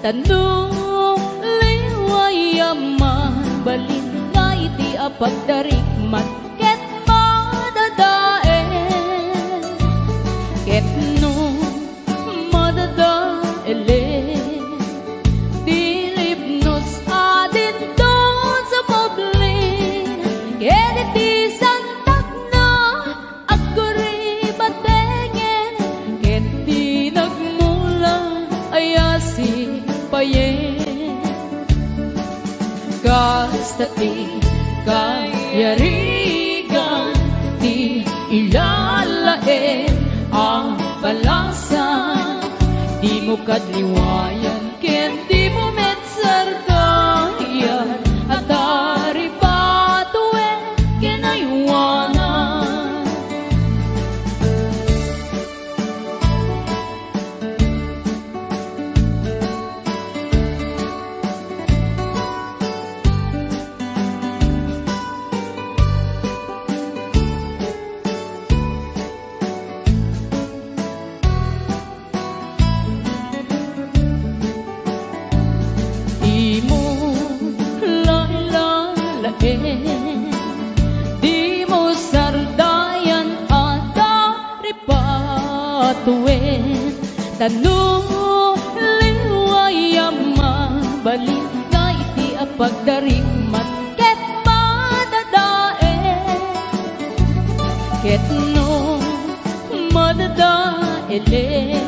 Tanong liwayaman balin nga iti apagdarikman ket madadaen ket no madadaelen dilipnos adin doon sa publin ket iti santak na agkuri batengen ket di nagmula ayasi payen kastati kayarigan di ilalaen ang balasan di mo kadliwayan ken di mo metsardayan at aripatuen kinaywanan di mo sardayan at aripatuen tanong liwayaman balin nga iti apagdarikman ket madadaen ket no madadaelen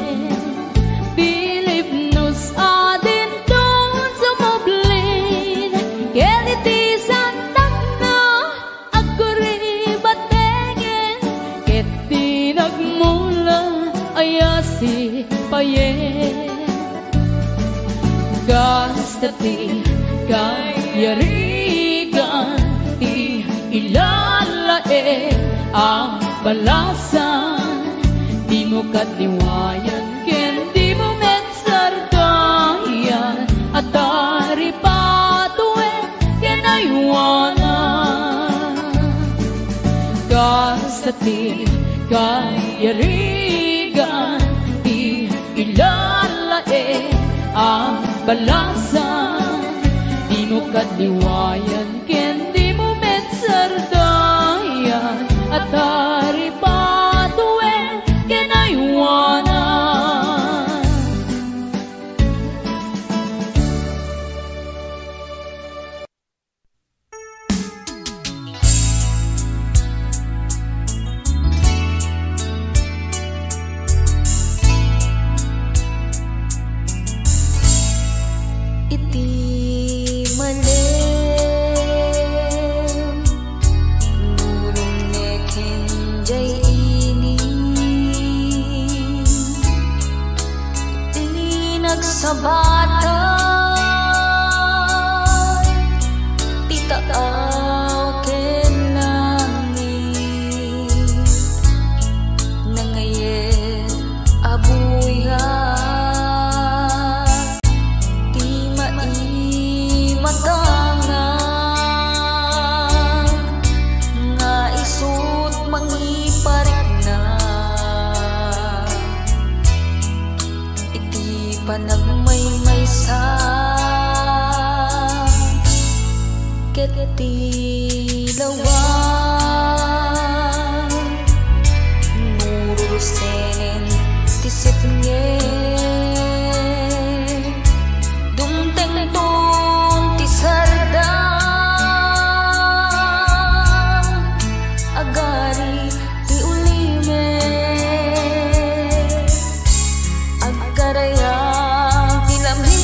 bilipnos adin doon sa mablin ket iti santak na agkuri batengen ket di nagmula ayasi payen kastati kayarigan ti ilalaen ang balasan di mo kadliwayan ken di mo metsardayan at aripatuen kinaywanan kastati kayarigan di ilalaen ang balasan di mo kadliwayan ken di mo metsardayan at aripatuen kinaywanan sabatan titaaw ken langit nangayen abuyan ti maimatangan nga isut mangiparik na iti panagmaymaysa ket ti lawan nurusen ti sipnge dumteng ton ti sardang agari ti ulime agkaraya ti lamhis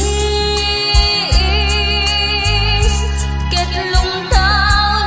ket lungtaw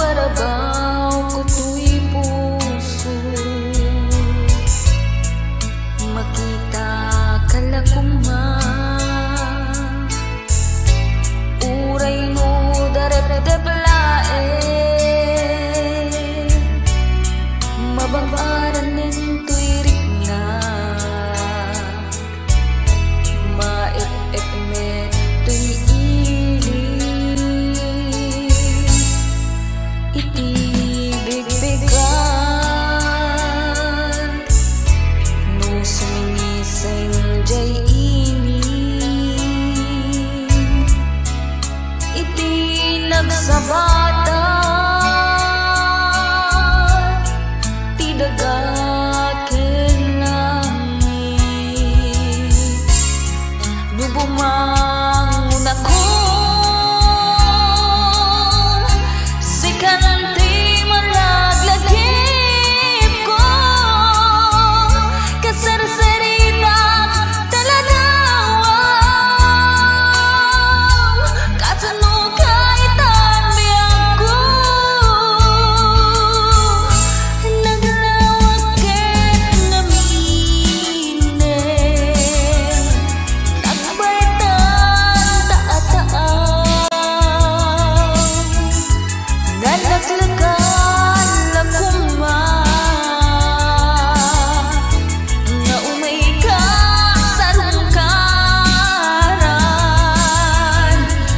barabaw ko tuy puso. Makita ka lang kuma, uray no darep-dep lae, mabangbaran ninto'y rikna, maep-ep me to'y ili, iti bigbigan, no sumingisay jay ini, iti nagsabata, ti dagaken langit, no bumangon ako, sikanti malaglagip ko, kasarsarita taladaw, kasano kay tambiyag ko, naglawakit namine, nagbaitan taataaw, nalaglagan lakuma, nga umay ka sa rungkaran,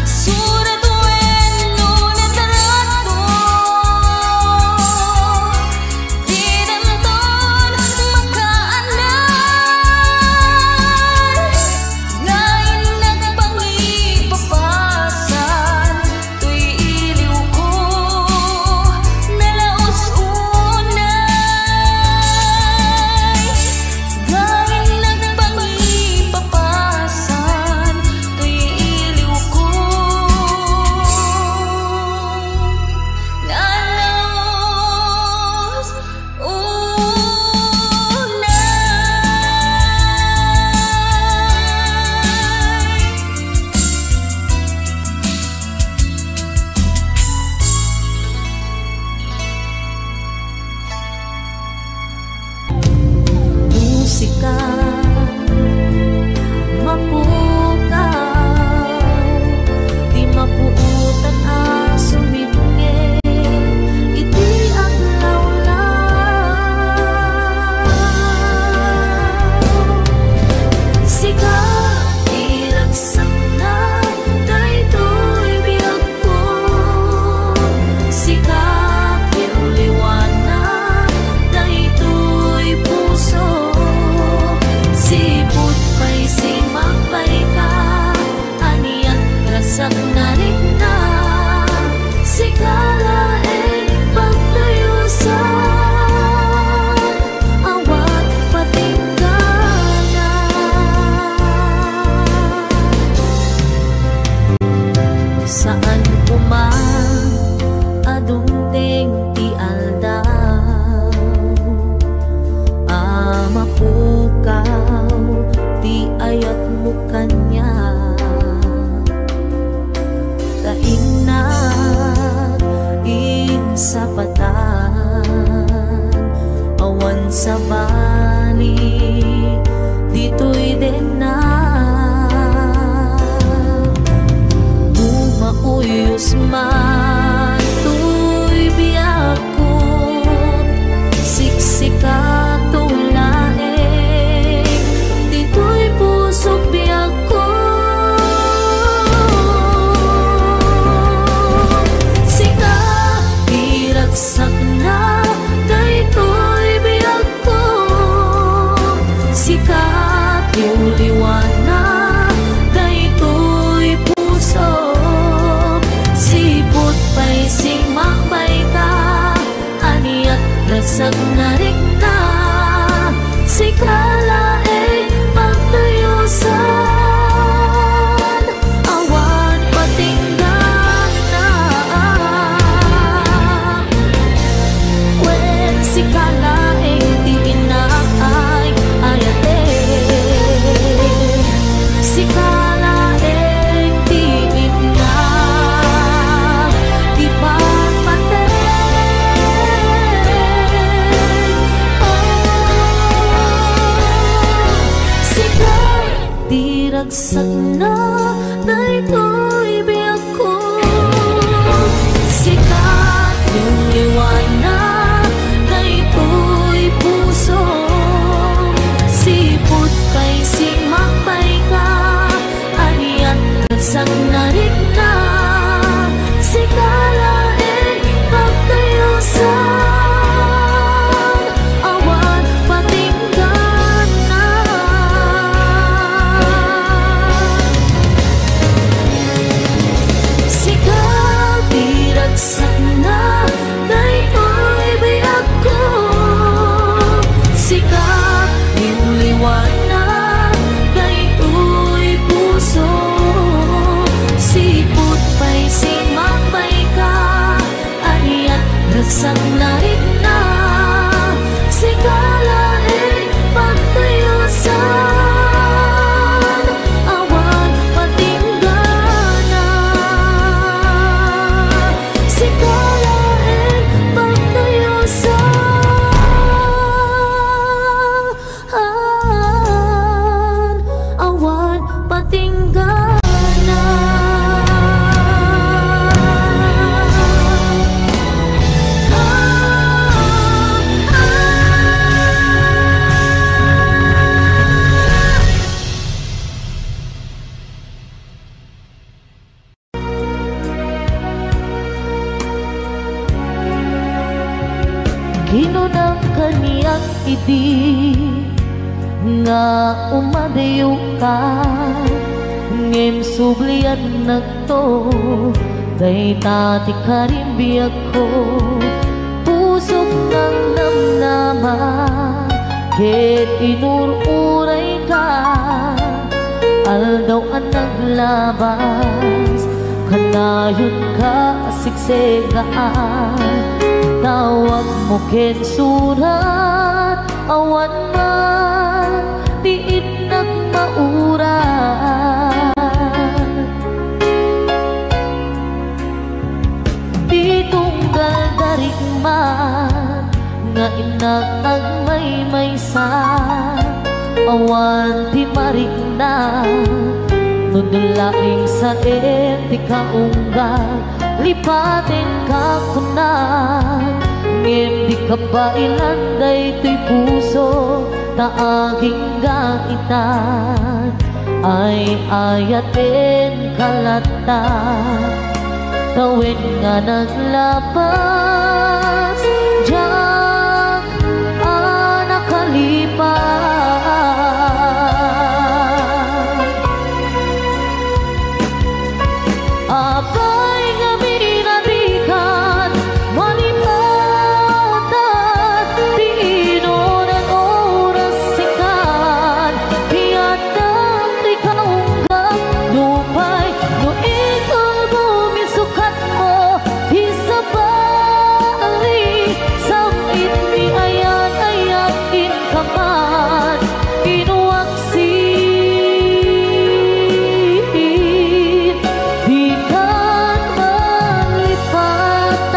surat weno na tarato, di nanton makaanal, ngayon nagpangipapasan, tuy iliw ko, nalaos unay, ngayon nagpangipapasan, tuy iliw ko, nalaos unay. Musika mapukaw, di mapuutan ang sumibunge, iti aglaw lang. Sika iragsak na, daytoy biyag ko, sika kinuliwanan, daytoy puso, sipot pa'y simapay ka, aniyak rasak na rin na, sikala pagtayusan, awat patinggalan, saan kumang adungteng ti aldaw, mapukaw ti ayat mo kanya, tainag insapatan, awan sa bali, dito'y dena, bumauyos man tuy biyag ko, siksika tulaeng, dito'y pusok biyag ko, sika iragsak na, daytoy biyag ko, sika tiuliwana, daytoy puso, sipot pa'y simakbay ka, aniyak rasag na rin na, sikala pagtayusan, awan patinggan na, wen sikala di inaay ayate, sikala di ina, di pagpate, ragsak na daytoy biyak ko. Sikat yung liwanag daytoy puso, sipot kay simapay ka, aniat ragsak na rin na sikalain pagkayusan. Ragsak na rin na sikalain pagtayusan, awan patinggana. Sikalain pagtayusan, awan patinggana. Ginunang kaniyang idi nga umadayo ka, ngem sublian nagto day tati karimbiyak ko. Pusok ng namnama ket inururay ka, aldaw ang naglabas kanayon ka siksegaan. Tawag mo ken surat, awan man tiit nagmauran. Di tunggal darig man nga inag may maysa, awan di marig na nudulaing sa eti kaunggal. Lipatin ka kunan, ngem di ka ba ilanday to'y puso na aking gaitan, ay ayatin kalata. Tawin nga naglabas diyak nakalipas. Abay nga minadikan malipatan, di inoran oras sikan, hiyatang di kaunggap lupay, no ikaw bumisukat mo di sa bali, samit ni ayat-ayat in kaman inuwaksin. Di kan malipatan,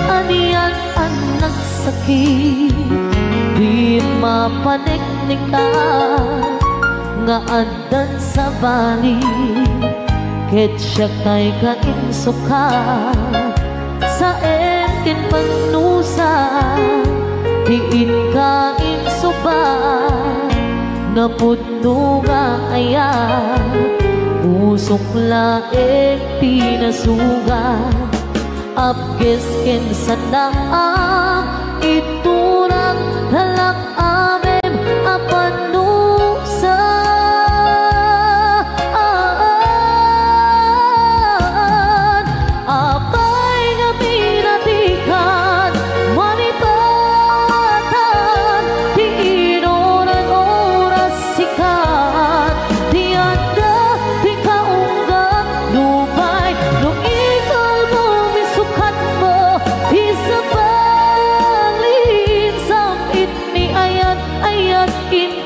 aniyan ang nagsakit, di mapaniknikan nga andan sa bali, ket siya kay kainsuka sa entin pagnusa. Diin kain suba na pudno nga ayat, usok laeng tinasugan, apkes ken sanang iturang halak amem apanusa. Apay nga pinatikan manipatan, di inoran oras sikat, di anda di kaunggap lupay, no ikaw bumisukat mo di sa balin, samit ni ayat-ayat in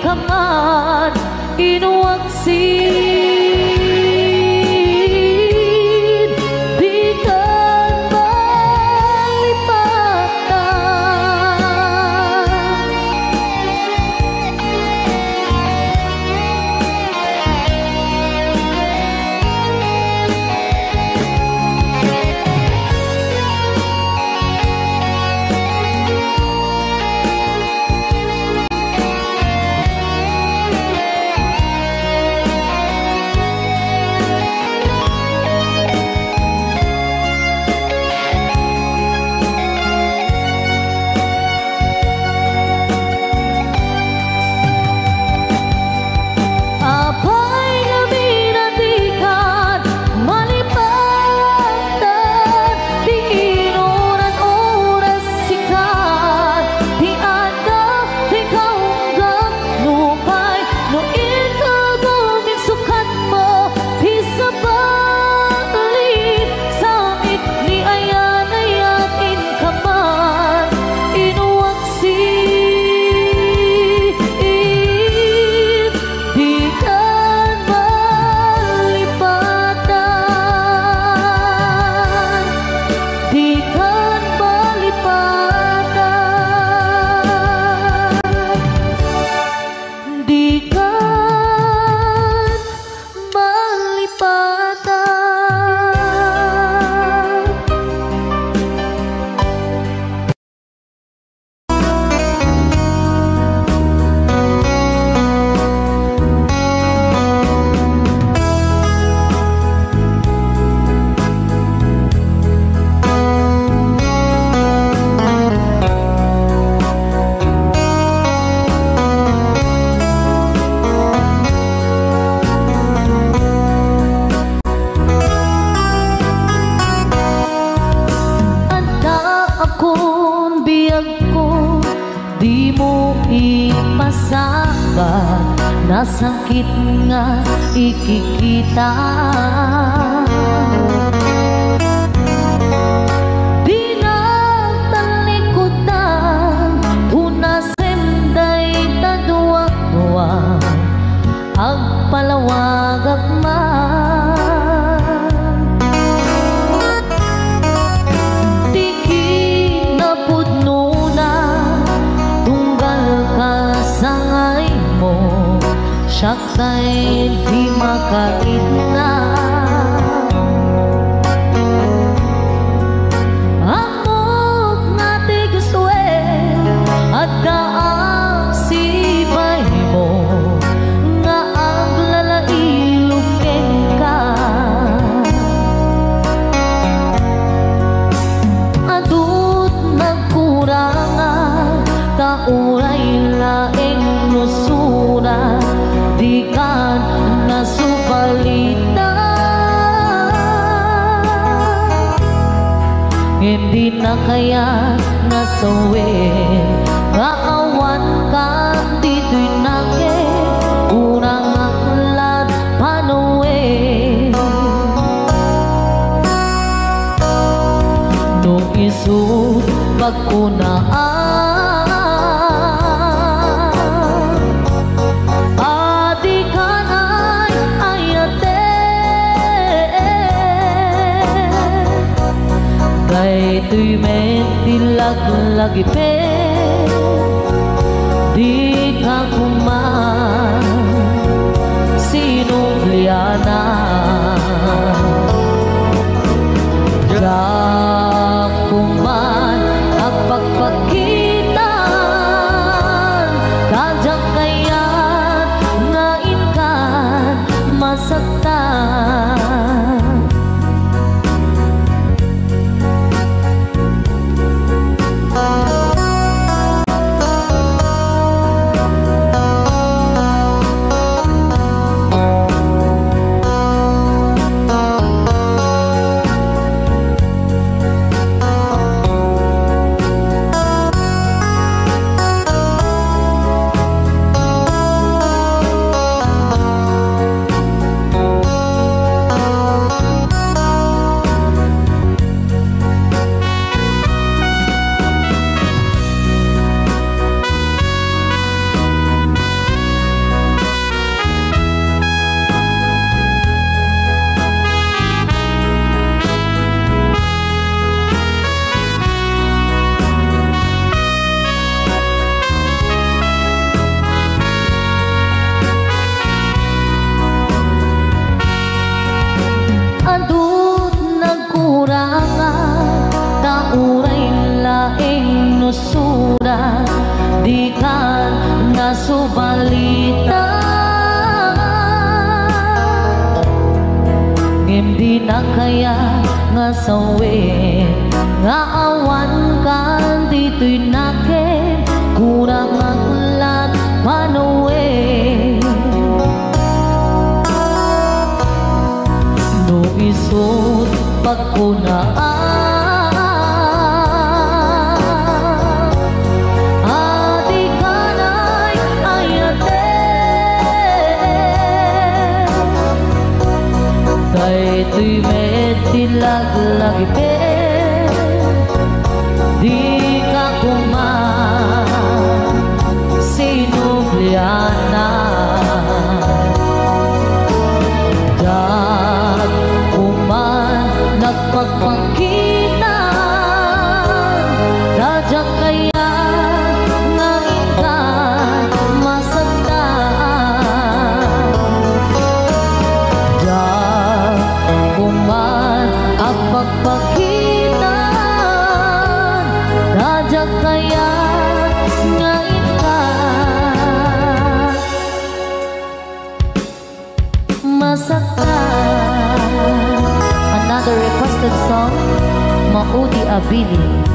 ipasabat, nasakit nga ikikita. Di na talikutan, unasenday taduwa-duwa, agpalawag agman. Siyak kay di makaitna. Amok nga tigswe at daang sibay mo nga ang lalailukin ka. Adut nagkurangan kauray laing nusura, di kan nasubalita. Hindi na kaya nasawin nga awan ka dito'y nake urang aklat panuwi. Nung isut pagkunaan tuy men tilag lagi pe di ka kuman sinubliana ja kuman ang pagpakitan kajang kaya't ngain kan masaktan. Surat di kan nasubalita. Hindi na kaya nga sawin nga awan kan dito'y nake kurang aklat panuwi. No isut pagkunaan tuy med tilag lagi pe di ka kuman sinubliana dat kuman nagpagpakitan dadyak kaya ngain ka masaktan. Kuman ang pagpakitan radyak kaya ngain ka masaktan. Another requested song, Maudi Abili.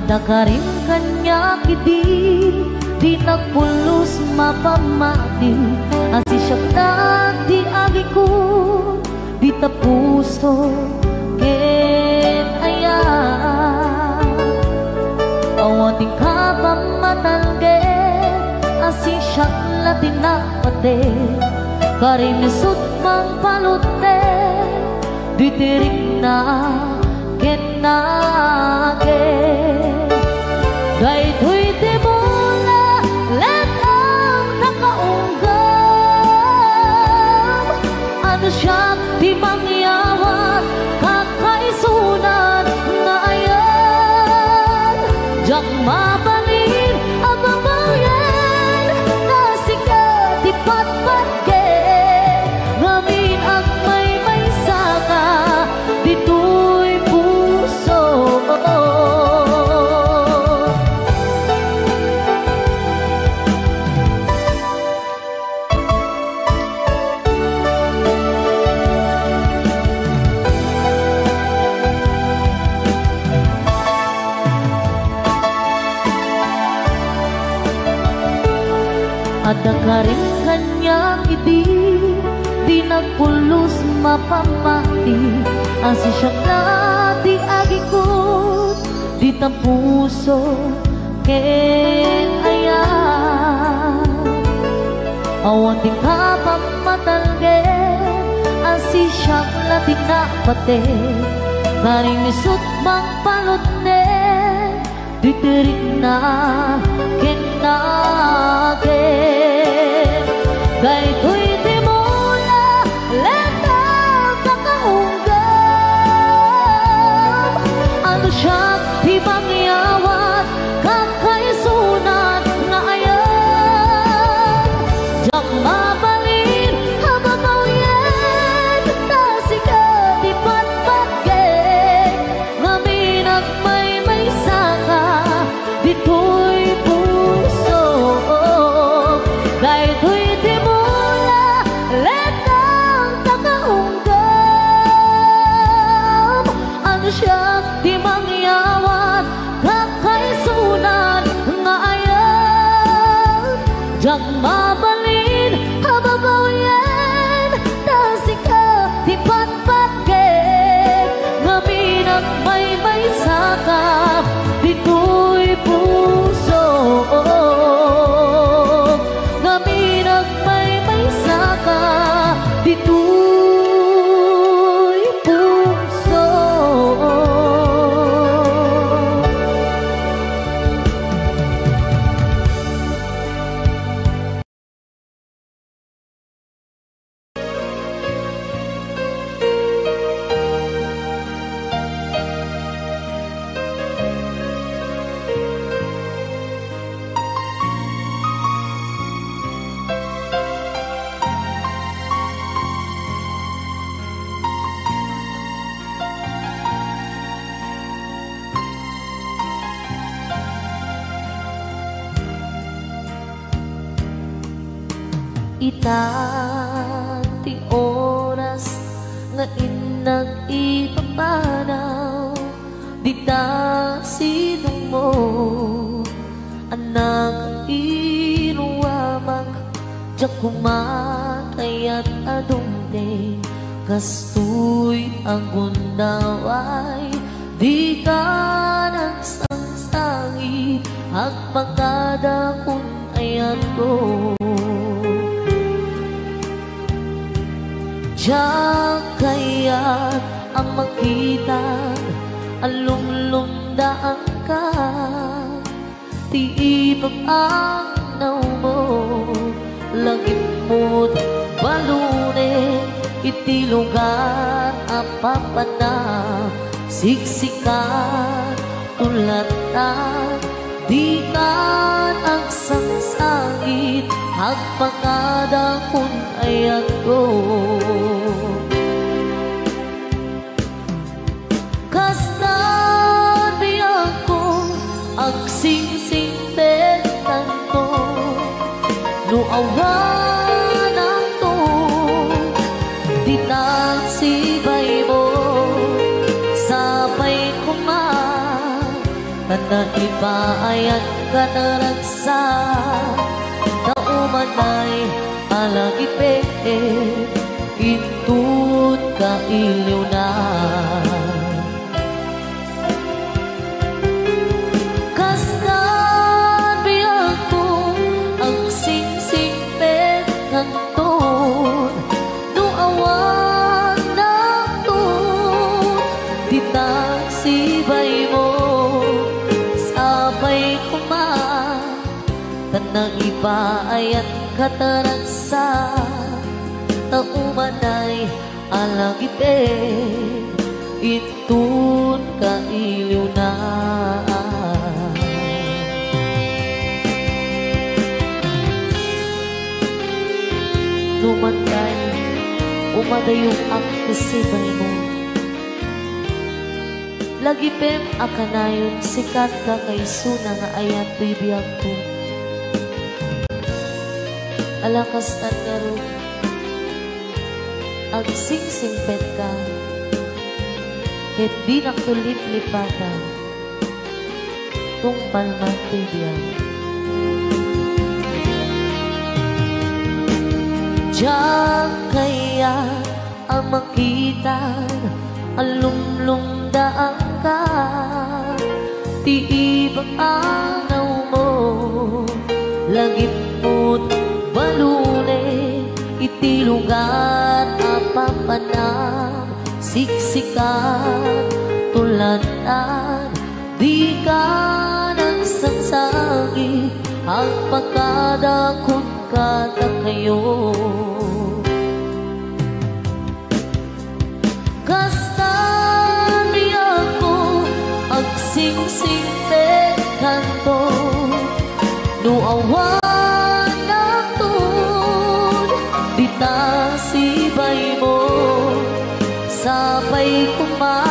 Ada ka rin kanya kiti, di nagpulos mapamati. Asi siya na di agi ko, di tapuso ken aya. Awating ka pa matalge, asi siya latin na pate. Karinisot mang palute, di tiring na ken nage. Daytoy di mula let ang nakaunggam. Ano siya di mangyawat kakaisunan na ayan. Diyak mabalin ang mamayan na sikat di patpatge. Ngamin ang may saka dito'y puso. Ada ka rin kanya kiti, di nagpulos mapamati. Asi siya na di agi ko, di tapuso ken aya. Awanting ka pa matalge, asi siya latin na pate. Garing misut mang palutne, di tirik na ken nage. Daytoy di mula leta kakaunggam. Ano siya di mangyawat kakaisunan na ayan. Diyak mabalin hababawyan na sikat di patpatge. Ngamin ang may saka dito'y puso. Daytoy di mula letang nakaunggam. Ano siya di mangyawat kakaisunan nga ayan. Diyak mabalin hababawyan na sikat di patpatge. Ngamin ang may saka dito'y puso. Ngamin ang may saka dito'y puso. Ita ti oras nga inag ipapanaw. Di ta sinong mo anak inuwamag. Diyak kumatay at adungde kastoy ang gundaway. Di ka nagsangsangit agpagkada kung ayan ko. Diyak kaya't ang makita alumlumdaan ka. Tiibag ang naw mo, langit mo't balune. Iti lugar apapana, siksikan tulatan. Di ka nagsangsangit agpagkada kung ayan ko. Kasta di ako agsingsingten tanto nuawan ako. Di nagsibay mo sabay kuman na ibayan ka na ragsa Naumanay alagipet Intut ka iliw na Kastan biyag ko ang sing-sing pet kanton Nuawan na to Ditang sibay mo Sabay kuman Tanang ibayan kataragsa Taumanay alagipet Itun ka iliw na Numantay umadayong ang kasibay mo Lagipem akanayon sikat ka kay suna nga ayat bibiyag ko Alakas at garo Ag sing-singpet ka Et di nakulip-lipatan Tung palman bibiyag Diyan kaya ang makita Alumlum daang ka Tiibang anaw mo Lagip mo't balune Itilugan apapanam Siksikan tulanan Di ka nagsangsagi Ang pagkadakot kata kayo Kastan ako Ang sing-sing te kanto Nuawan na tun Dita sibay mo Sabay kuma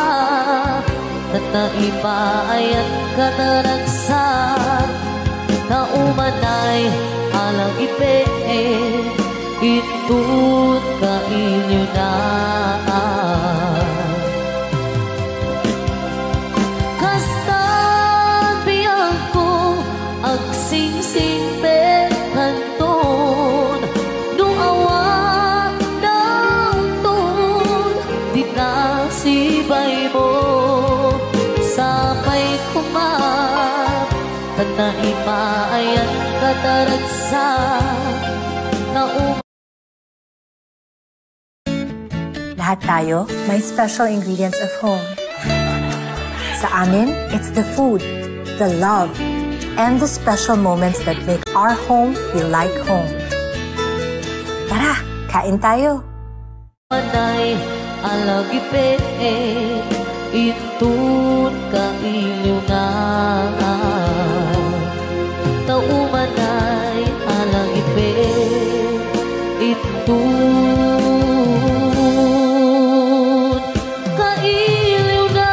Tataibayan ka na ragsak Naumanay alang ipet Itut ka inyo na Kastan biyag ko Ag sing-sing pe kanton Nuawa ng tun Di na sibay mo Sabay kumap Tanaibayan kataragsa Lahat tayo may special ingredients of home. Sa amin, it's the food, the love, and the special moments that make our home feel like home. Tara, kain tayo! Manay alagipet Itun ka iliw na Taumanay alagipet Itun ka iliw na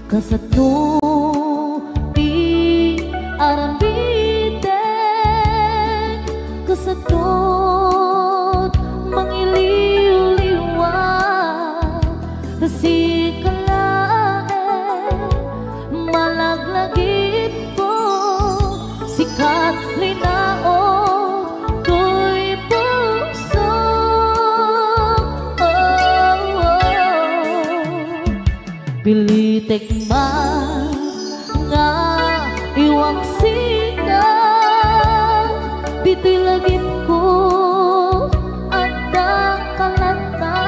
Kasatno di arambiten Kasatot mangiliw-liwa Kasi kalae malaglagit po Sikat linao ko'y puso Pilitek man nga iwang sikat Dito'y lagip ko at kalata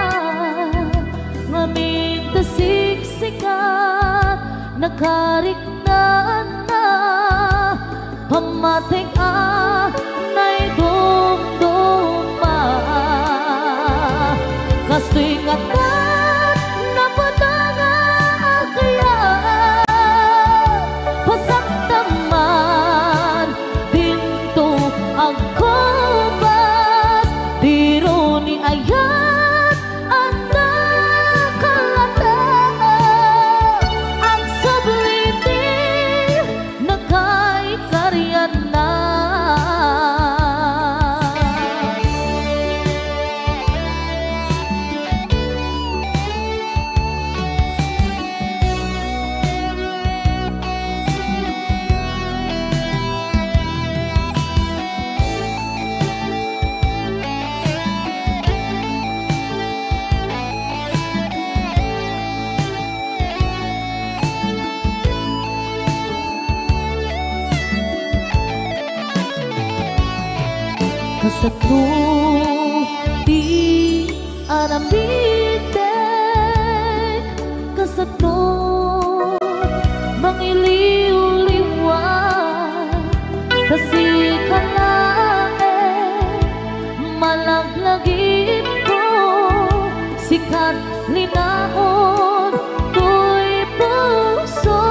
Ngamit na siksikat nakariknaan na Pamating na'y dumduma Kasto'y ngatan na patangan Kasatno di aramidek kasatno mangiliw-liwan kasikalae malaglagip ko sikat linaon ko'y puso.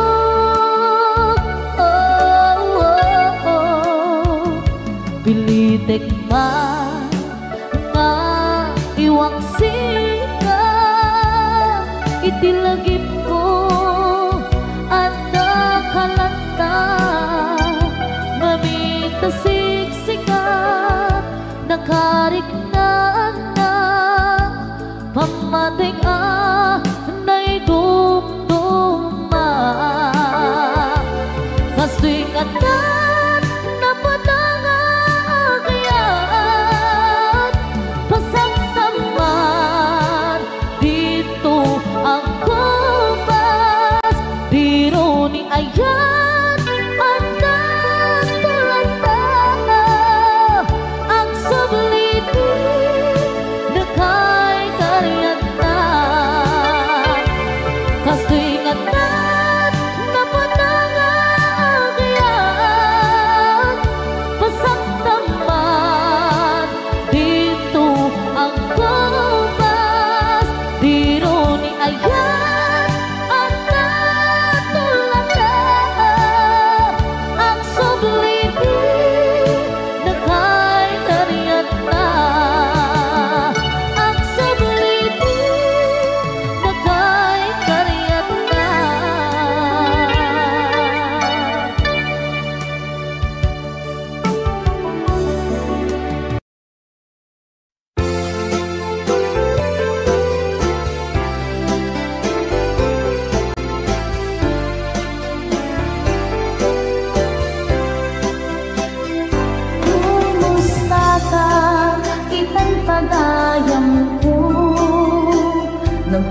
Pilitek man nga iwang sika itilagip ko at nakalanta mamitasiksikat nakariknaan na pamating na'y dumduma kastuing at ayan ang natulanda ang subliti na kay karyatan kastuingan nat na panangagyan pasak naman dito ang kumas diro ni ayan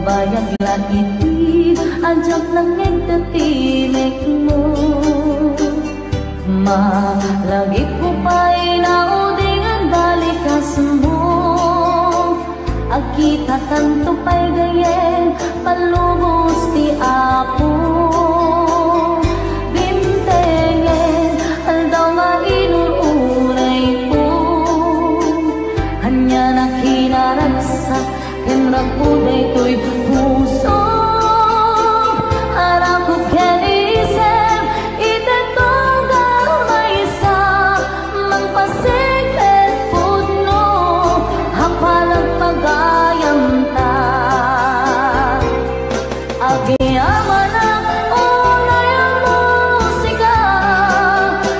bayang langit ajak langit tetimek mo malagi ko pa'y naudingan balikas mo agkita tanto pa'y gayen palubos ti apo bintengen aldaw nga inuuray po hanya na kinaragsak kenrak uday to'y puso harap ko kenisem itetonggal maysa magpasiklet puno hapalag pagayam ta agiyaman ang unay ang musika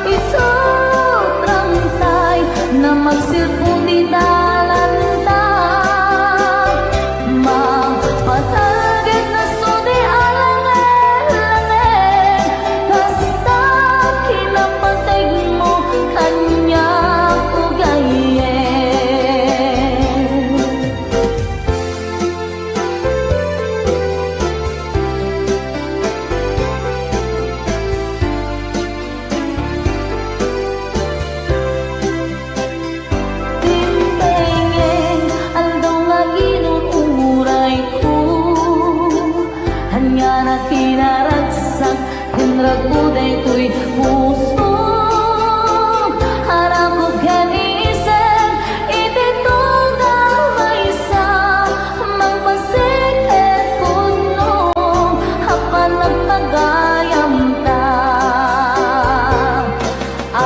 isutrang tay na magsilpong di dalanta patagit na sudi alang-alang kasta kinapatay mo kanya ugayen timpengen aldaw nga inuuray ko hanya na kinaragsak kinrag uday to'y puso harap ko kanisem ititunggal maysa magpasiklet puno hapan nagpagayam ta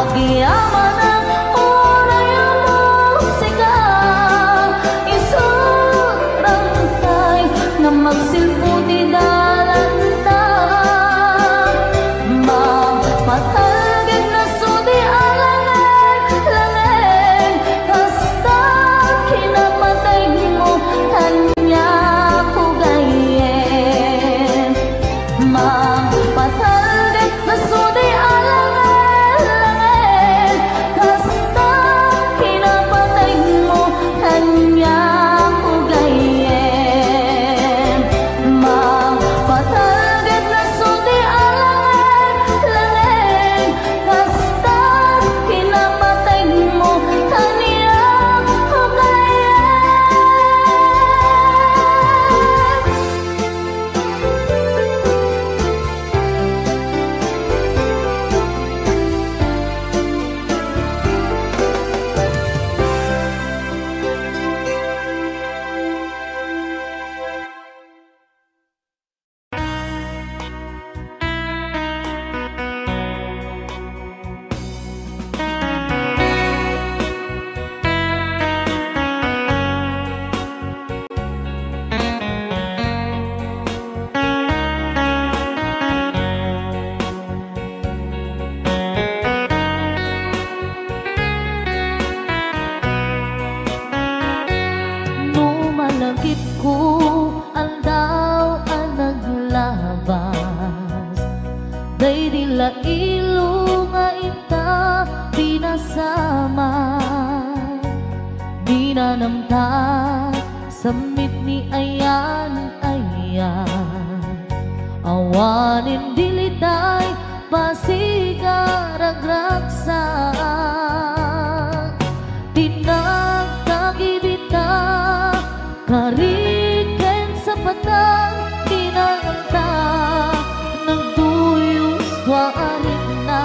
agiyaman ang unay ang musika isutrang tay na magsilpo di dalanta day dila ilo nga ita pinasama. Di na namta samit ni ayan awanin dilitay pasigaragraksak. Tinagtagibita kariken sa patang tinanganta nagduyos warin na.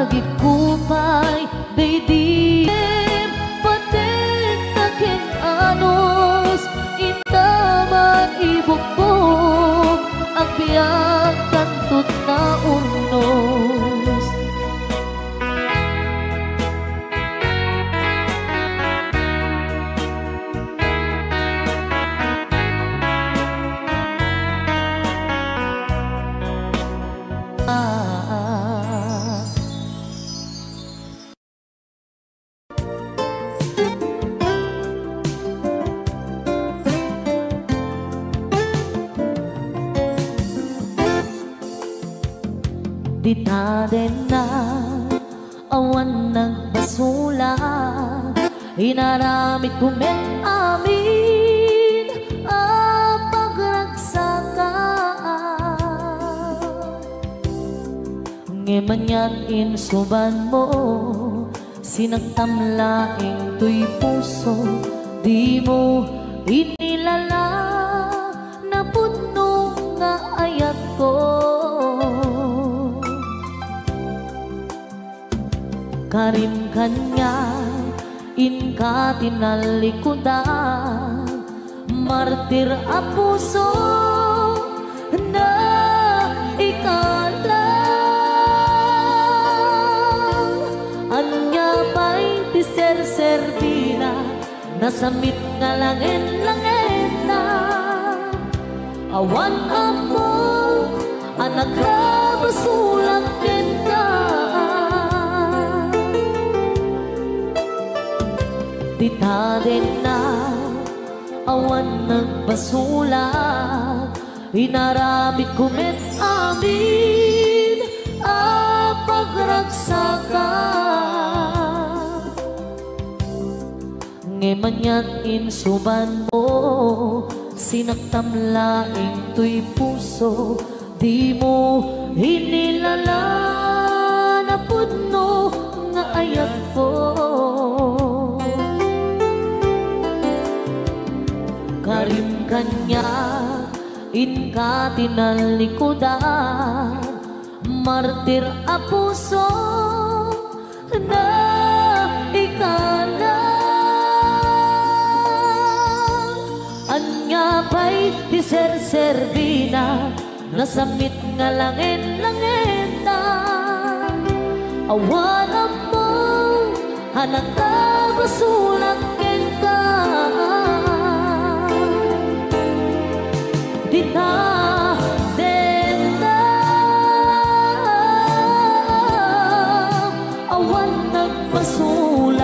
Nagikupay, baby patin takin anos itaman ibukbog ang biyag kantut na urnos. Di ta din na awan nagbasula, inaramid kumet amin ang pagragsakan. Ngeman yan insuban mo, sinagtamlaing tuy puso, di mo inilala na puno nga ayat ko. Karim kanya inka tinalikudan, martir a puso na ikalang. Anya pa'y tiser-servina, nasamit nga langin-langin na. Awan ako, anak rabasulang kenta. Tita din na awan nagbasulat, inaramid kumit amin ang pagragsakan. Ngeman yan insuban mo, sinagtamlaing tuy puso, di mo hinilala na puno nga ayat ko. Karim kanya inka tinalikudan, martir a puso na ikalang. Anya pa'y tiser-servina, nasamit nga langin-langin na. Awan mo hanang kabasulang kenta. Dita din na awan nagpasulat,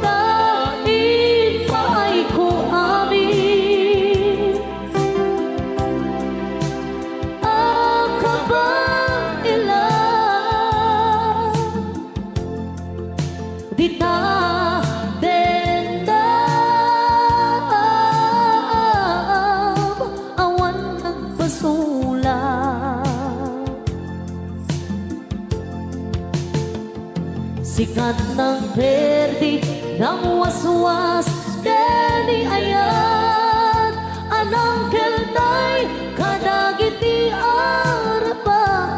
dahil pa'y ko amin ang kabailan. Sikat ng perdi ng waswas Deni ayat Anang keltay Kadagiti arapaan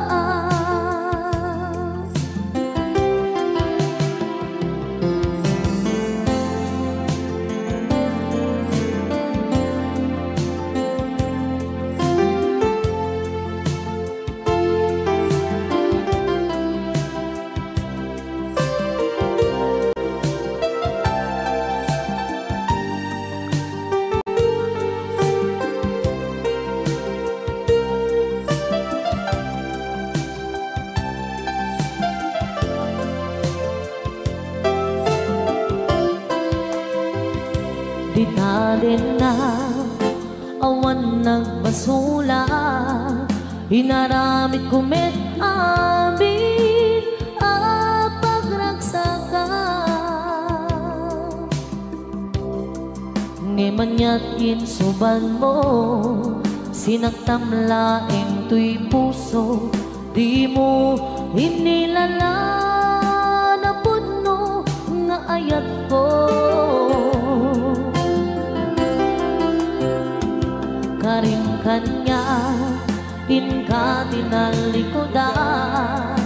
Din na awan nagbasula Hinaramit kumit amin At pagragsakan Ngimanya't insuban mo Sinagtamlaing tuy puso Di mo hinilala Na puno nga ayat ko Karing kanya Inka tinalikodan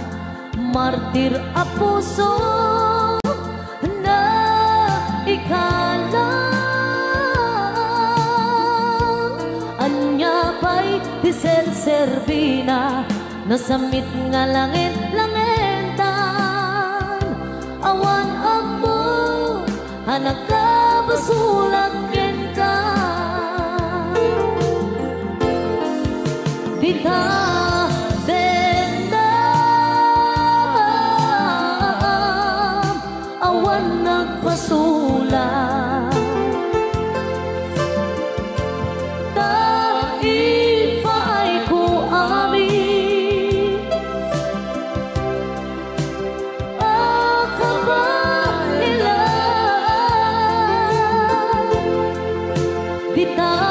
Martir a puso Na ikalang Anya pa'y diserservina Nasamit nga langit-langitan Awan ako Hanagkabasulat ka Dita dendam awan nagpasulat Dahil pa ay ko amin Akabahilan Dita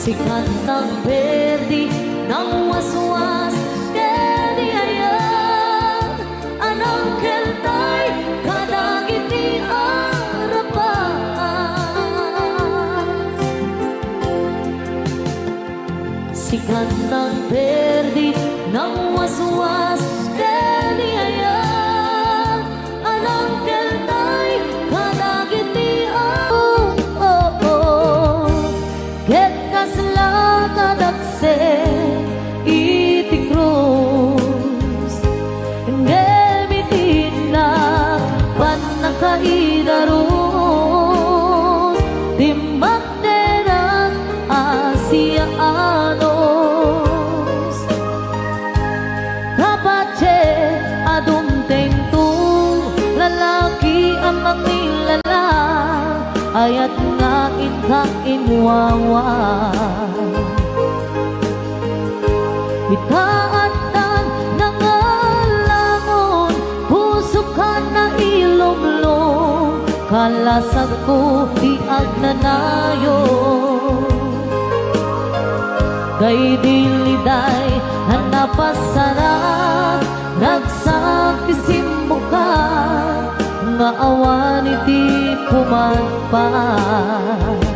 Sikat ng perdi ng waswas Deni ayan Anang keltay Kadagiti arapaan Sikat ng perdi ng waswas Deni ayan Anang keltay Kadagiti kadakse iti krus Ngemitin na panakaidarus Timakderang Asiaanos Kapache adumteng tu Lalaki ang mangilala Ayat nga itkang inwawa Itaatan ng alangon Puso ka na ilomlom Kalasag ko di agnanayo Kay diliday hanapasarap Nagsakisimbo ka Nga awan iti pumanpan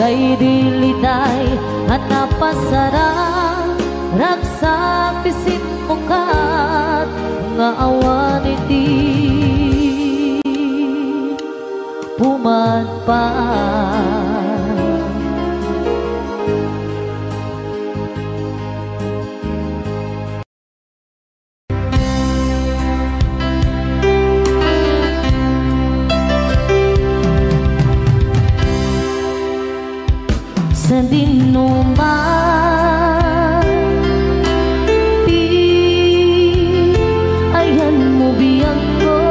Kay diliday at napasarang Ragsak isip mo kat Nga awan iti pumadpan Sa dinuman Di ayan mo biyang ko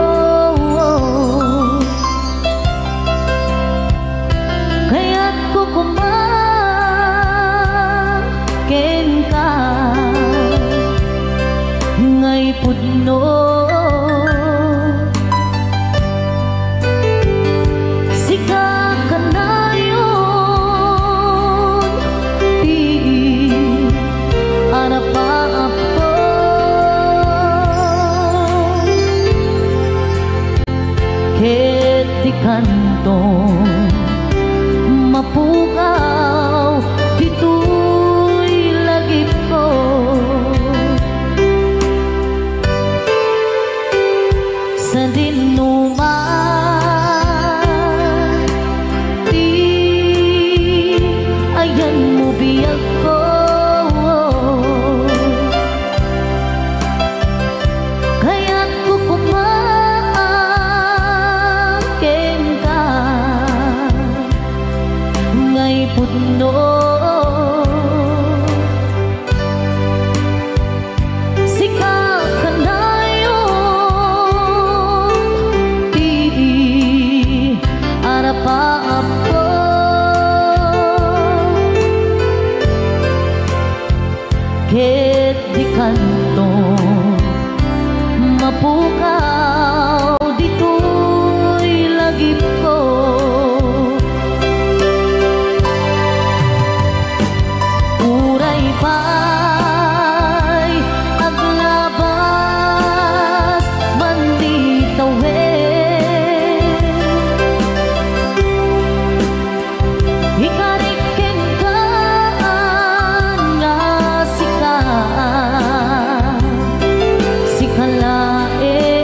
ngay pudno sika kanayon di anapaap ko ket di kantong mapukaw dito'y lagip ko sa dinuman di ayan mo biyag ko kaya't ko pumaangkin ka ngay pudno sika kanayon di arapaap ko ket di kantong mapukaw dito'y lagip ko uray pa'y aglabas man di tawid ikarikin ka nga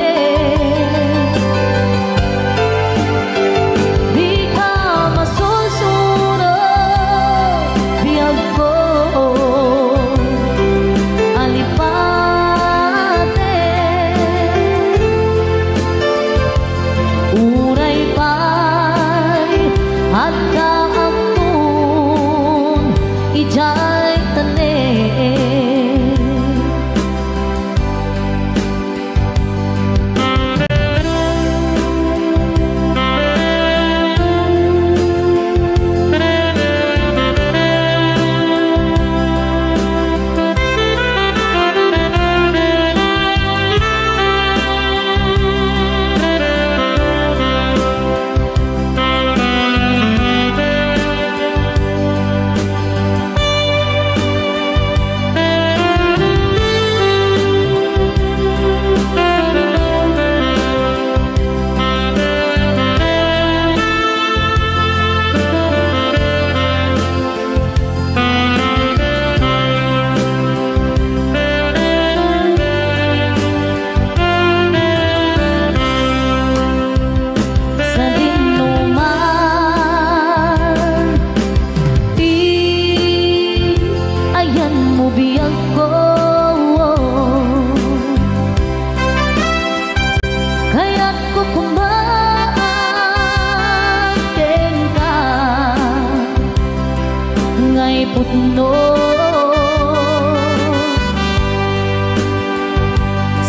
sikalain di ka masusuro biyag ko alipate uray pa'y adda akong ijay tanin sa dinuman di ayan mo biyag ko kaya't ko kumaangkin ka ngay pudno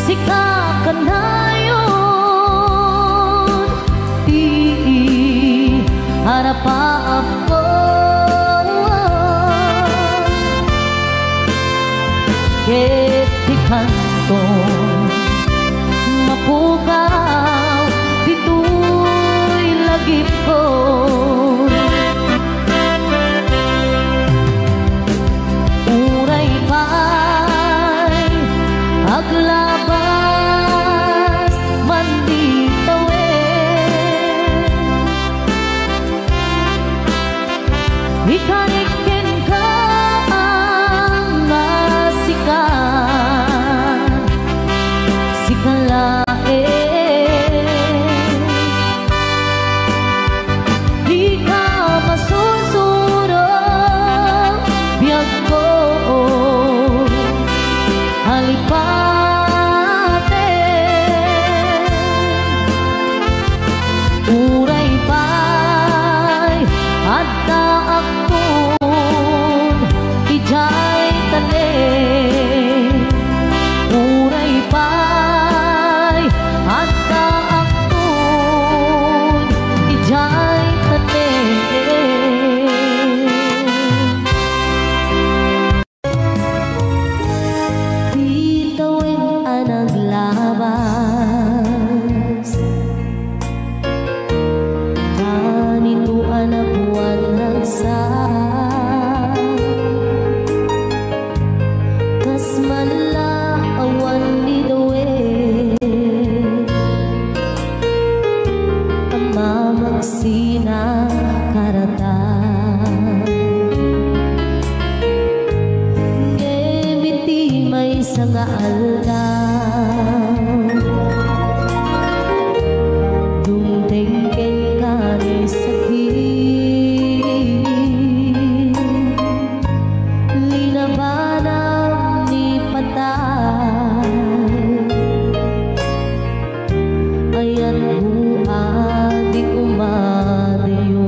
sika kanayon di harapaap ko ket di kantong mapukaw dito'y lagip ko uray pa'y aglabas man di tawid ikarikin ka nga sikalain di ka masusuro biyag ko alipate uray pa'y adda akong ijay tanin uray pa'y adda akong ijay tanin di tawid aldaw dumteng ken kani sakit linabanang ni patay ayan buha di kumadayo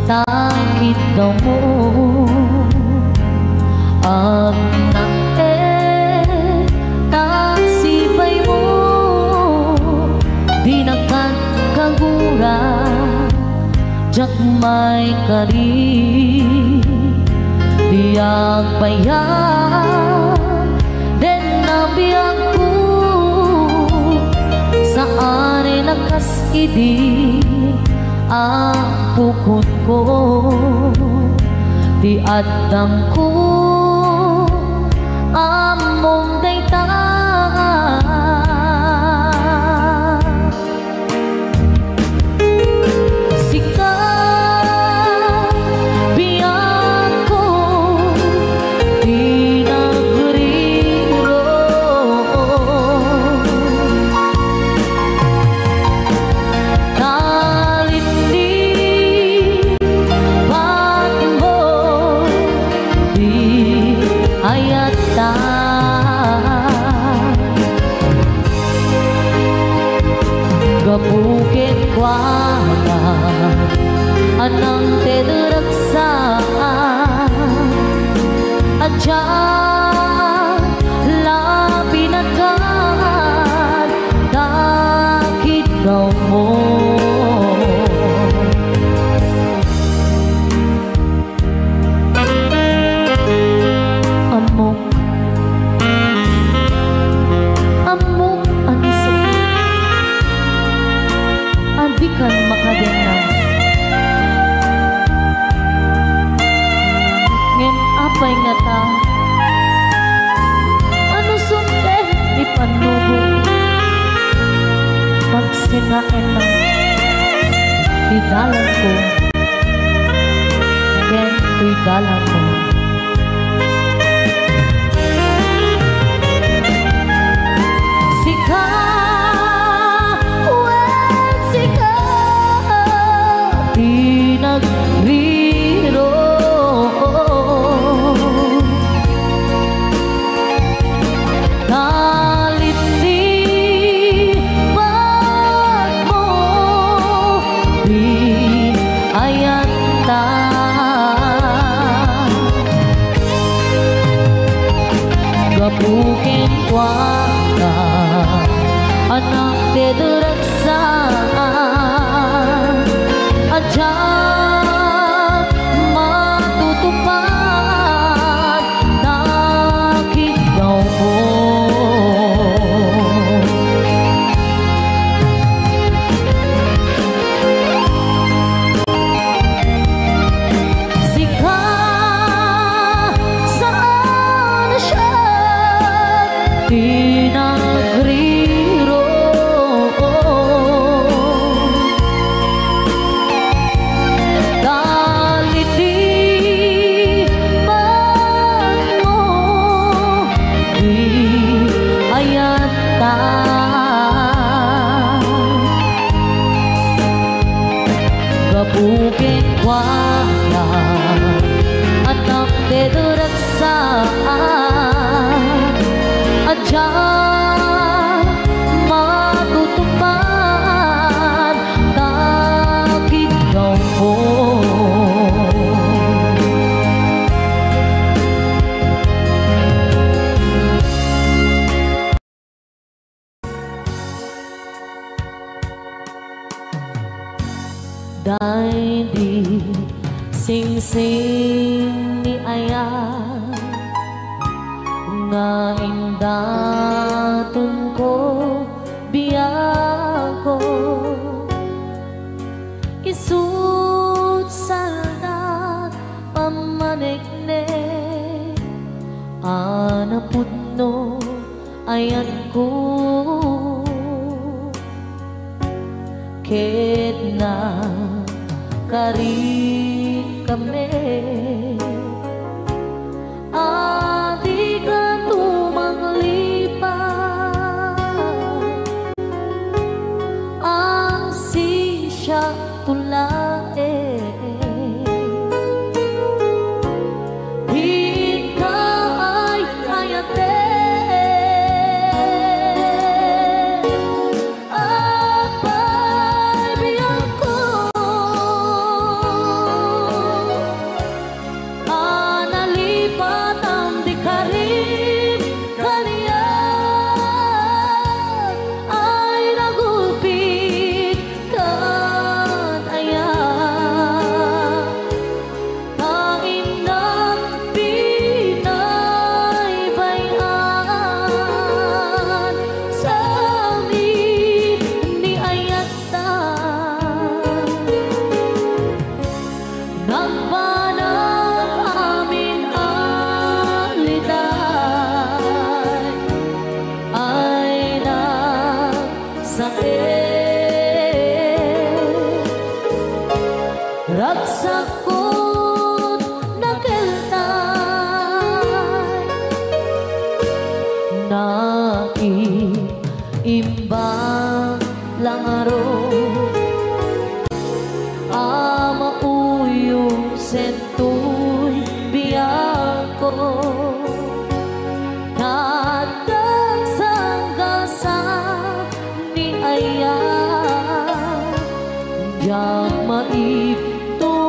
takit daw mo ang taksibay mo di nakakagura jak may kari di agbayan den nabiyag ko saan ay nakaskidi ang pukot ko di adang ko among dayta sika biyak ko di nagriro ayata gabukit kwa anang tedraksaan aja lapinakan dakit daw mo amok ang sakit adi kan makadenang ngem apay nga ta ano sunde di panubo magsinaen na di dalan ko ngem di dalan mo sika wen sika di nagriro Gapukin kuwaka anak tedraksaan aja matutupad dakit daw mo sika saan siya di nagriro dalit di man mo di ayata gapukin wala anak tedraksaan aja matutupad dakit daw mo dahil di sing-sing ni ayah nga indatun ko biyako isut salda pamanikne anapudno ayan ko ket na kari kami adi ka tumaglipat ang sisya tulae di ka ay ayate apay biyang ko analipat ang di karim kalian ay nagupit kan ayan taim ng pinaybayan sa amin ni ayata nagbanag amin ang liday ay nagsakit ragsakot nakeltay naiimbang langaro amauyong sentoy biyako nadagsang-gasa ni ayah yang maipto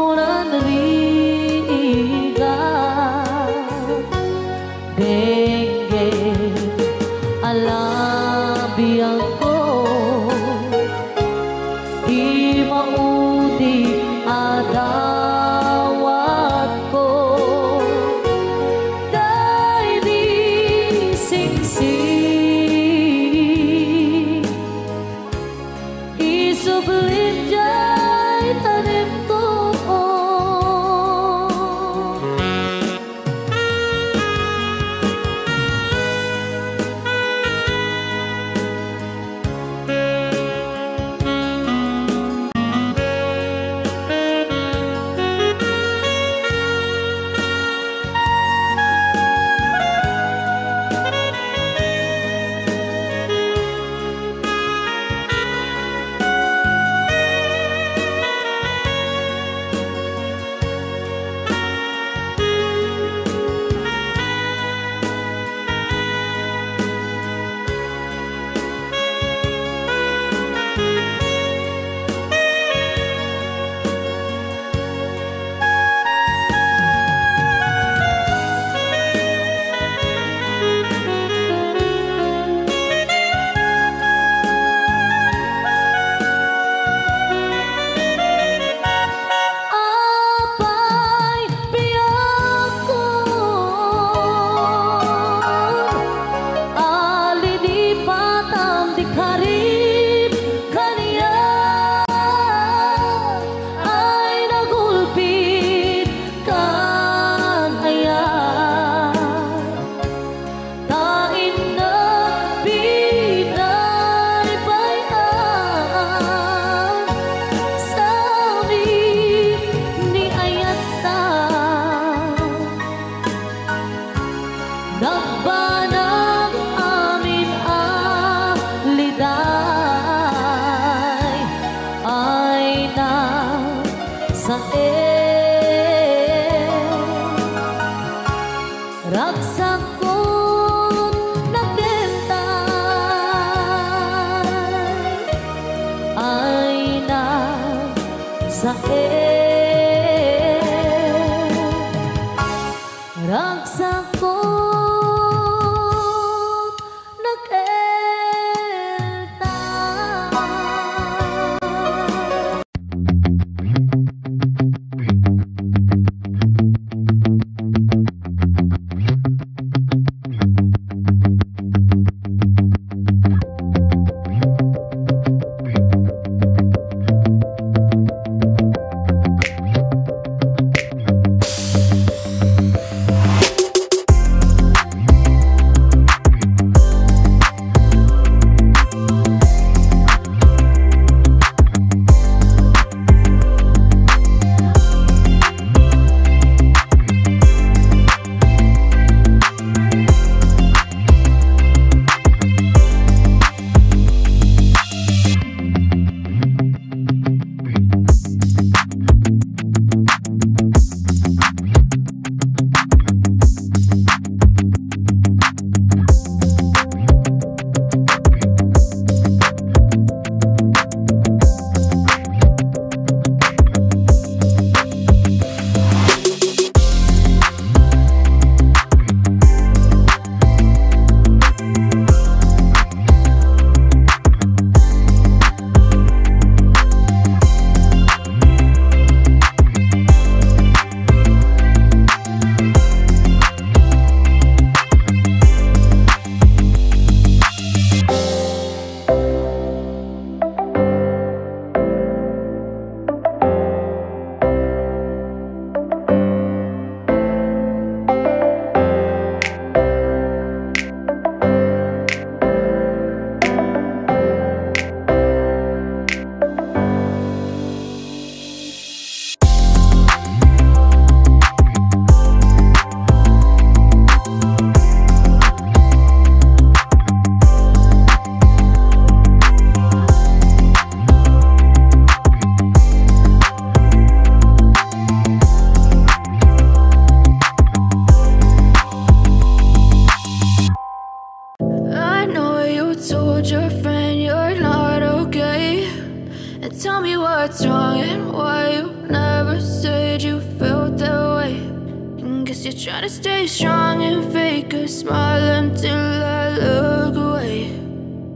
you're trying to stay strong and fake a smile until I look away.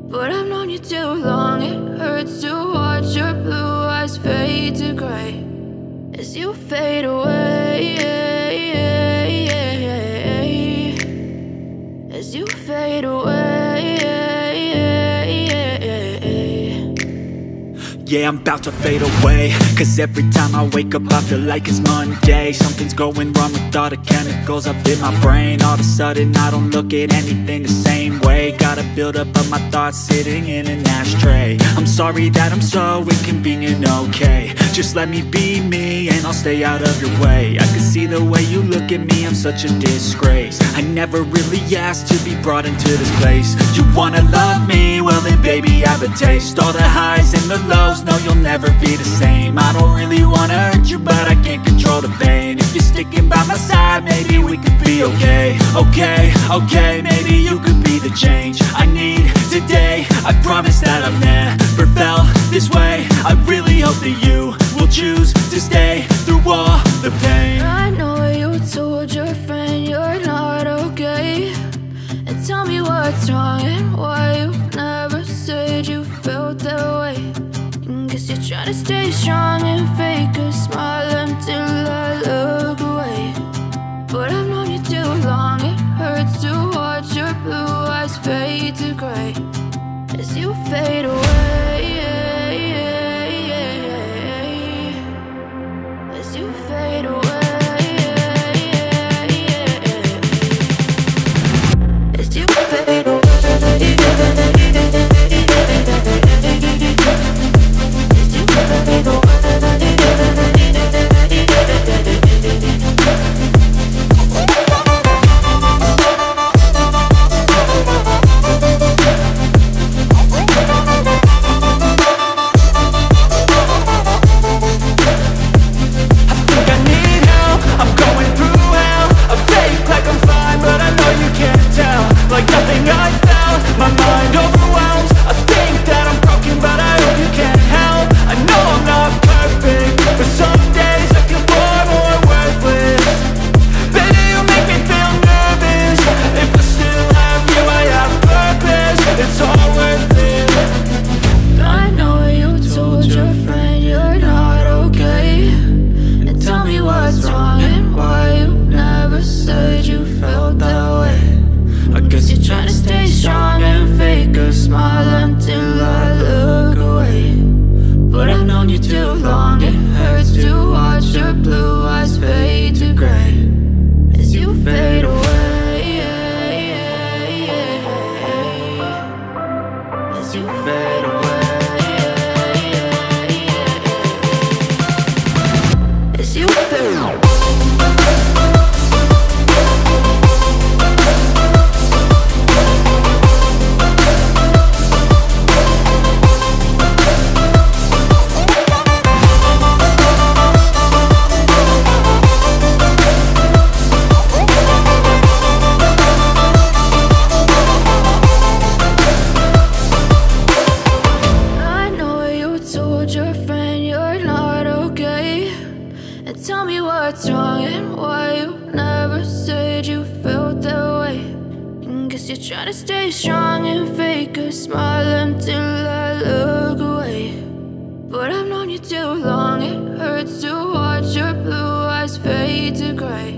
But I've known you too long, it hurts to watch your blue eyes fade to gray as you fade away, as you fade away. Yeah, I'm about to fade away, cause every time I wake up I feel like it's Monday. Something's going wrong with all the chemicals up in my brain. All of a sudden I don't look at anything the same way. Got a buildup of my thoughts sitting in an ashtray. I'm sorry that I'm so inconvenient, okay. Just let me be me and I'll stay out of your way. I can see the way you look at me, I'm such a disgrace. I never really asked to be brought into this place. You wanna love me? Well then baby, have a taste. All the highs and the lows, no, you'll never be the same. I don't really wanna hurt you, but I can't control the pain. If you're sticking by my side, maybe we could be okay. Okay, maybe you could be the change I need today. I promise that I've never felt this way. I really hope that you will choose to stay through all the pain. I know you told your friend you're not okay, and tell me what's wrong and why you never said you felt that way. Guess you're trying to stay strong and fake a smile until I look away. But I've known you too long, it hurts to watch your blue eyes fade to gray as you fade away, as you fade away, as you fade away. Like nothing I felt, my mind overwhelms. I think that I'm broken, but I hope you can help. I know I'm not perfect, but some days I feel far more worthless. Baby, you make me feel nervous. If I still have you, I have purpose. It's all worth it. I know you told your friend you're not okay, and tell me what's wrong and why you never said you felt that way. I guess you're trying to stay strong and fake a smile until I look away. But I've known you too long, it hurts to watch your blue eyes fade to gray as you fade away, as you fade away, as you fade away. Tell me what's wrong and why you never said you felt that way. Guess you're trying to stay strong and fake a smile until I look away. But I've known you too long, it hurts to watch your blue eyes fade to gray.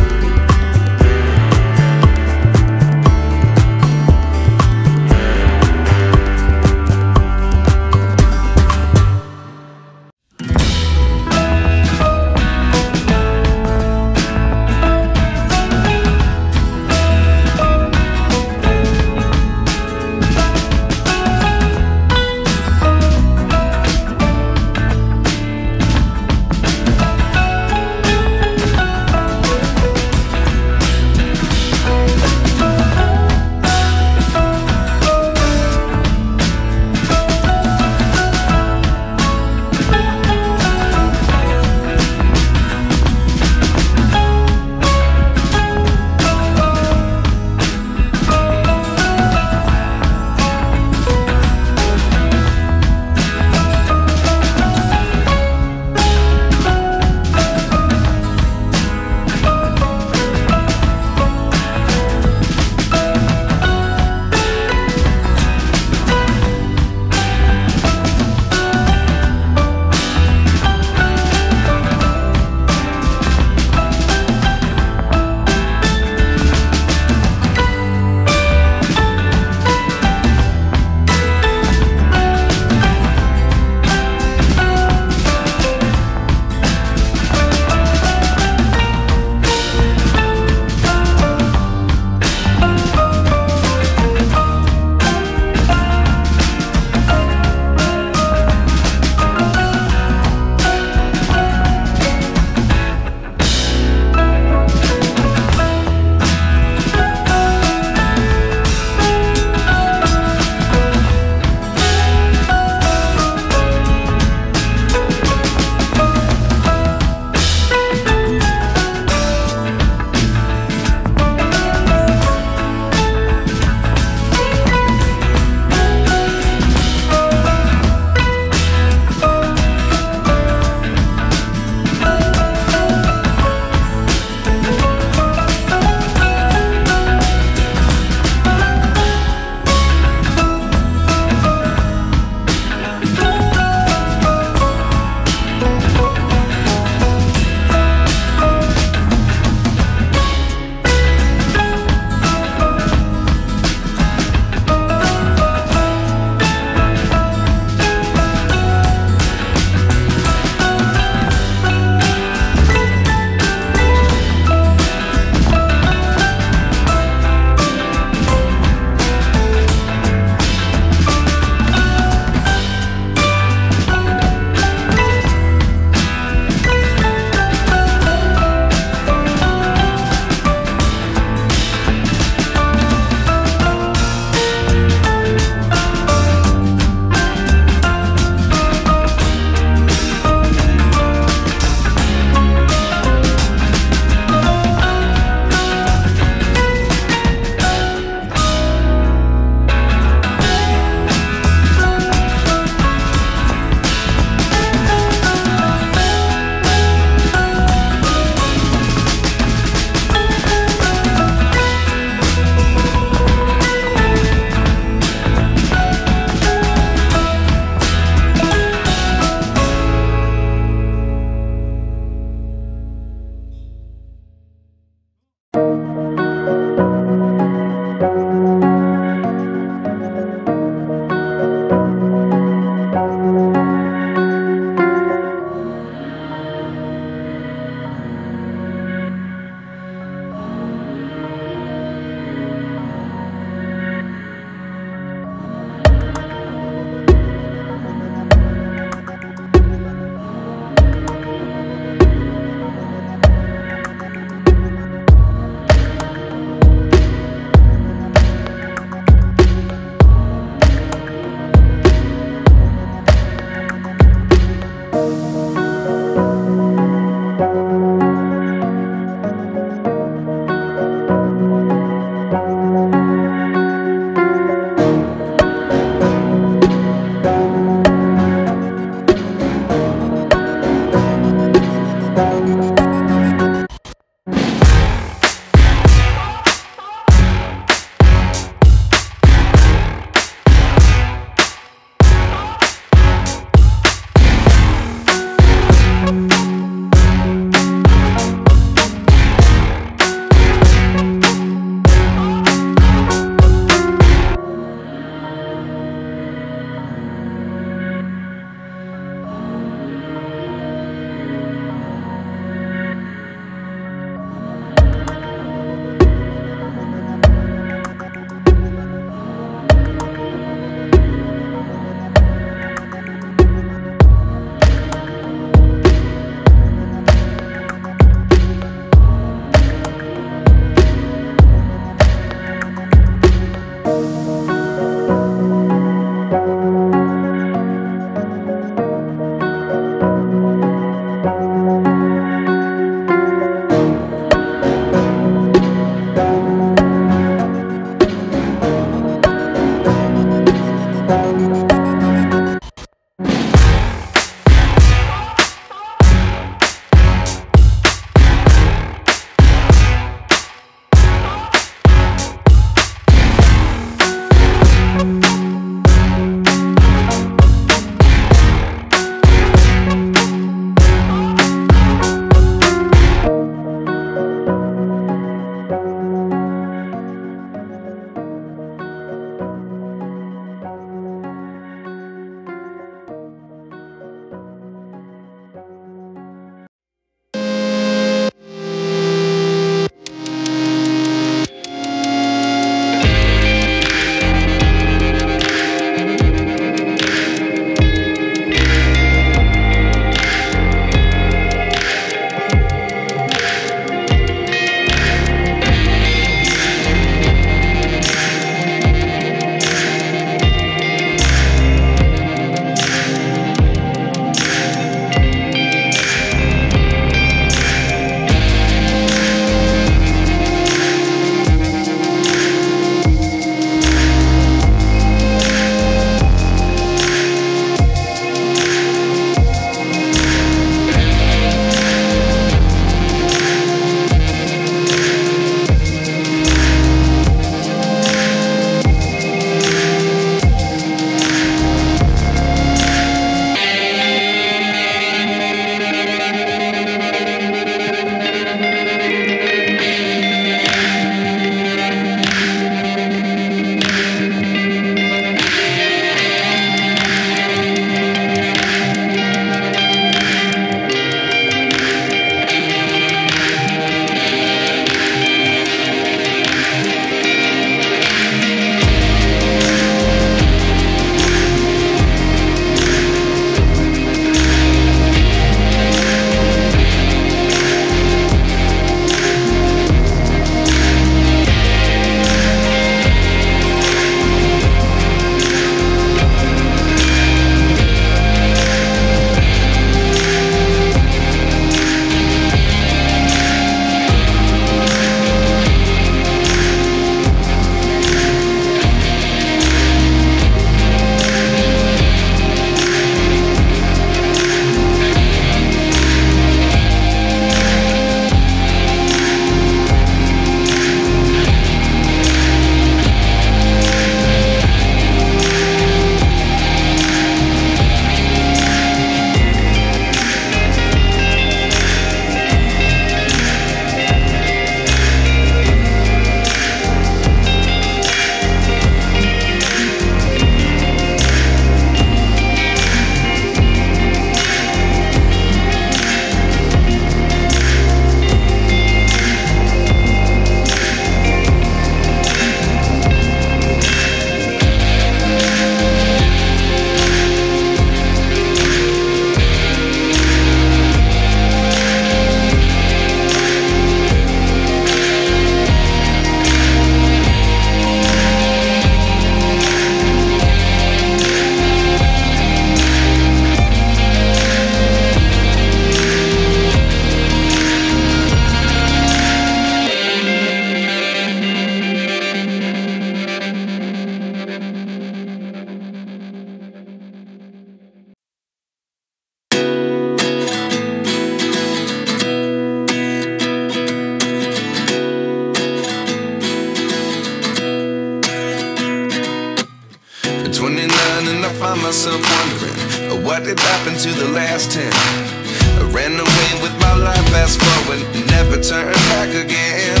could happen to the last 10. I ran away with my life, fast forward, never turn back again.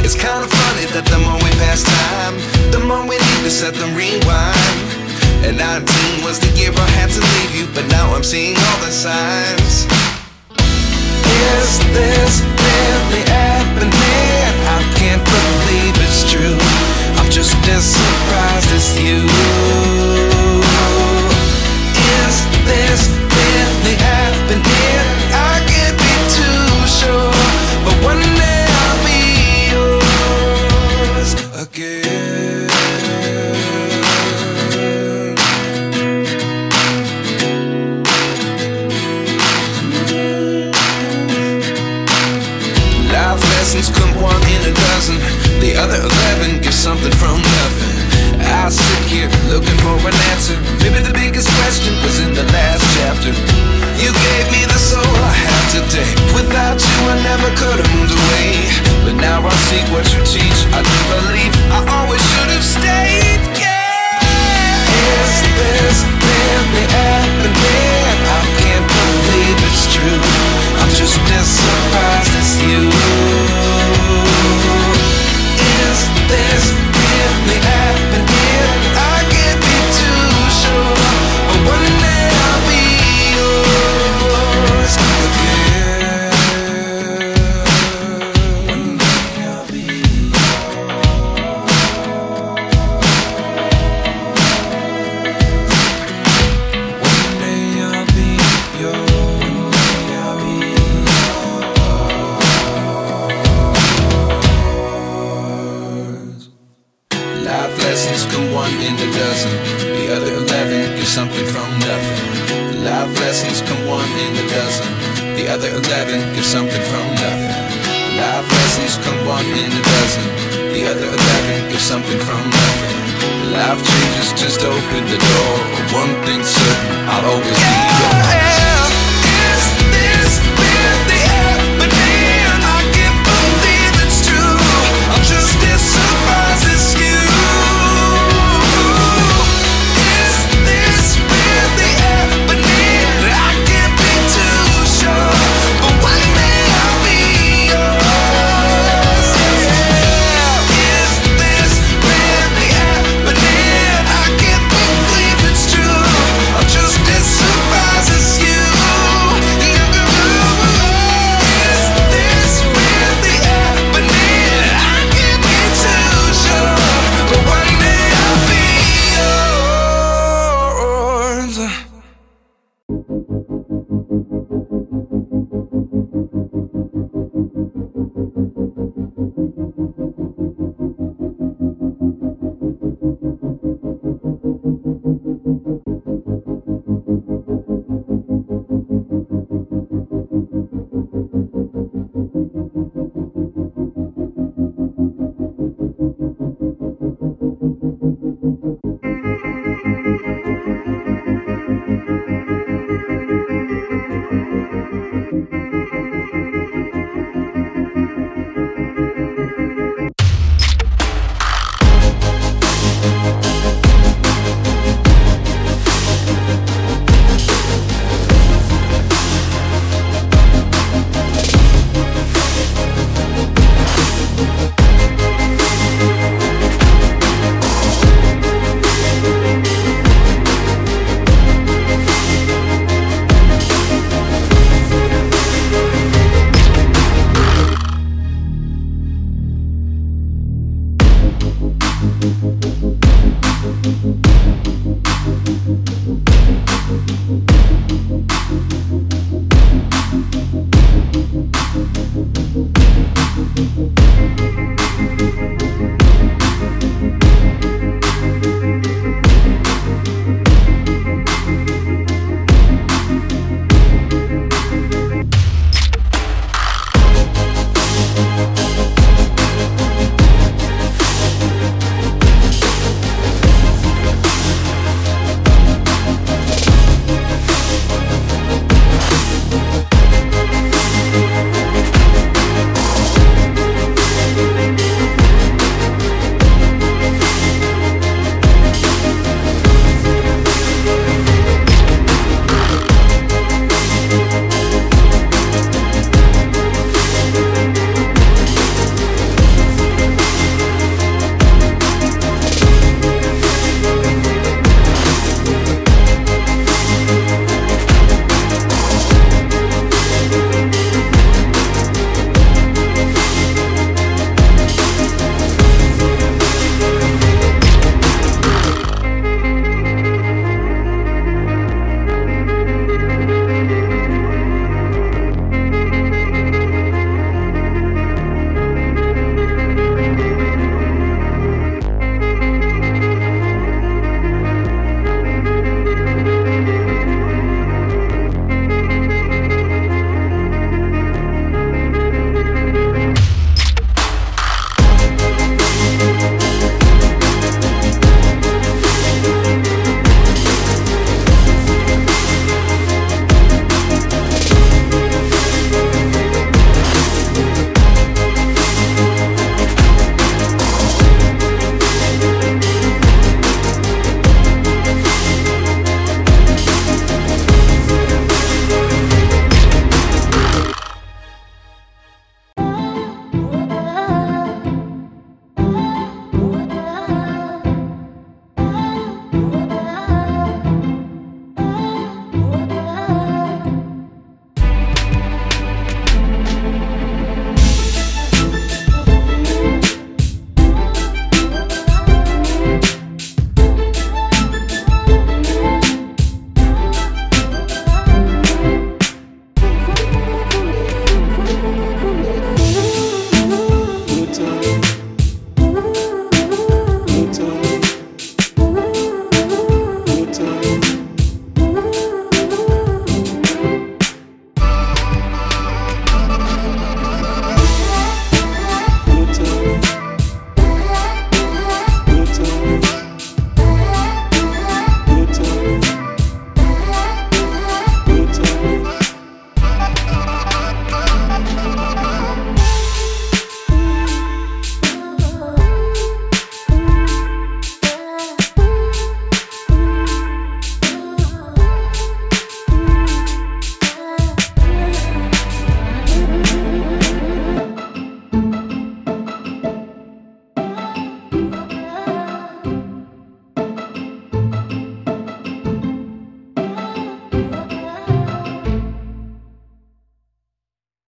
It's kind of funny that the more we pass time, the more we need to set them rewind. And 19 was the year I had to leave you, but now I'm seeing all the signs. Is this really happening? I can't believe it's true. I'm just as surprised as you. Is this really happening? I can't be too sure, but one day I'll be yours again. Life lessons come one in a dozen. The other 11 give something from nothing. I sit here looking for an answer. Maybe the biggest question was in the last chapter. You gave me the soul I have today. Without you I never could have moved away. But now I see what you teach. I do believe I always should have stayed. Yeah. Is this really happening? I can't believe it's true. I'm just as surprised as you. Is this really happening? I can't be too sure, but one day I'll be yours again. One day I'll be yours. One day I'll be yours. Life lessons come one in a dozen. The other 11 get something from nothing. Life lessons come one in a dozen. The other 11 get something from nothing. Life lessons come one in a dozen. The other 11 get something from nothing. Life changes just open the door. One thing's certain, I'll always be yours.